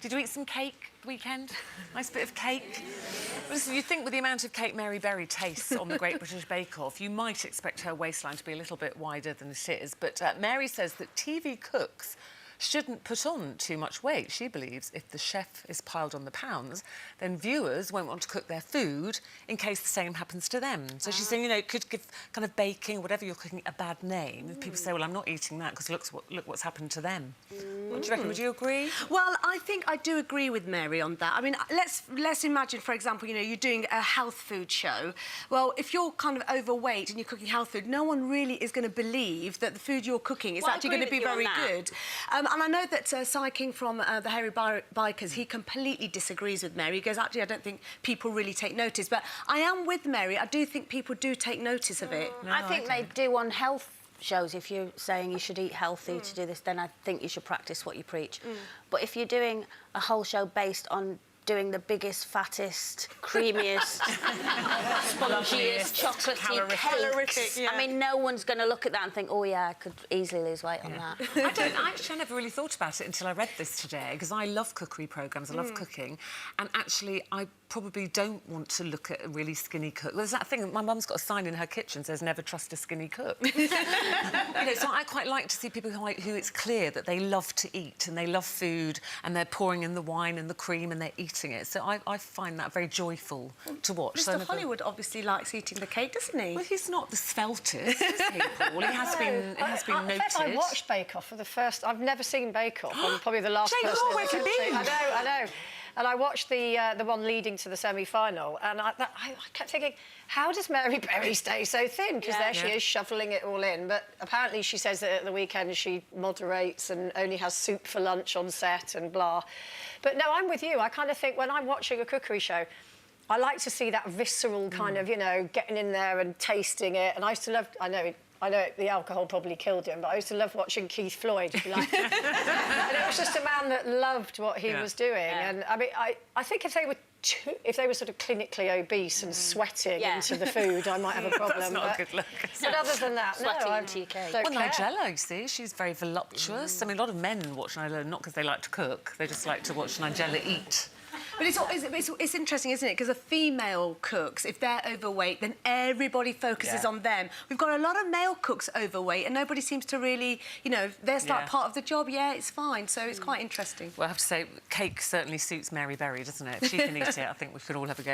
Did you eat some cake the weekend? Nice bit of cake? Listen, you think with the amount of cake Mary Berry tastes on the Great British Bake Off, you might expect her waistline to be a little bit wider than it is. But Mary says that TV cooks shouldn't put on too much weight. She believes if the chef is piled on the pounds, then viewers won't want to cook their food in case the same happens to them. So she's saying, you know, it could give kind of baking or whatever you're cooking a bad name. If people say, well, I'm not eating that because look what's happened to them. What do you reckon? Would you agree? Well, I think I do agree with Mary on that. I mean, let's imagine, for example, you know, you're doing a health food show. Well, if you're kind of overweight and you're cooking health food, no one really is going to believe that the food you're cooking is actually going to be very good. And I know that Cy King from the Hairy Bikers, he completely disagrees with Mary. He goes, actually, I don't think people really take notice. But I am with Mary. I do think people do take notice of it. No, I think they do on health shows. If you're saying you should eat healthy to do this, then I think you should practice what you preach. But if you're doing a whole show based on doing the biggest, fattest, creamiest, spongiest, chocolatey cakes. I mean, no one's going to look at that and think, oh, yeah, I could easily lose weight on that. I never really thought about it until I read this today, because I love cookery programmes, I love cooking, and actually I probably don't want to look at a really skinny cook. There's that thing, my mum's got a sign in her kitchen that says, never trust a skinny cook. You know, so I quite like to see people who it's clear that they love to eat and they love food and they're pouring in the wine and the cream and they're eating it. So I find that very joyful to watch. Mr. Hollywood obviously likes eating the cake, doesn't he? Well, he's not the sveltest, is he, Paul? He has been noted. In fact, I watched Bake Off for the first... I've never seen Bake Off. I'm probably the last person in the country. I know. And I watched the one leading to the semi-final, and I kept thinking, how does Mary Berry stay so thin? Because there she is, shoveling it all in. But apparently she says that at the weekend she moderates and only has soup for lunch on set and blah. But no, I'm with you. I kind of think when I'm watching a cookery show, I like to see that visceral kind of, you know, getting in there and tasting it. And I used to love... I know the alcohol probably killed him, but I used to love watching Keith Floyd. Like, and it was just a man that loved what he was doing. And I mean, I think if they were sort of clinically obese and sweating into the food, I might have a problem. That's not a good look. But other than that, Well, Nigella, you see, she's very voluptuous. I mean, a lot of men watch Nigella not because they like to cook, they just like to watch Nigella eat. But it's interesting, isn't it? Because the female cooks, if they're overweight, then everybody focuses on them. We've got a lot of male cooks overweight, and nobody seems to really, you know, they're like part of the job. Yeah, it's fine. So it's quite interesting. Well, I have to say, cake certainly suits Mary Berry, doesn't it? If she can eat it, I think we could all have a go.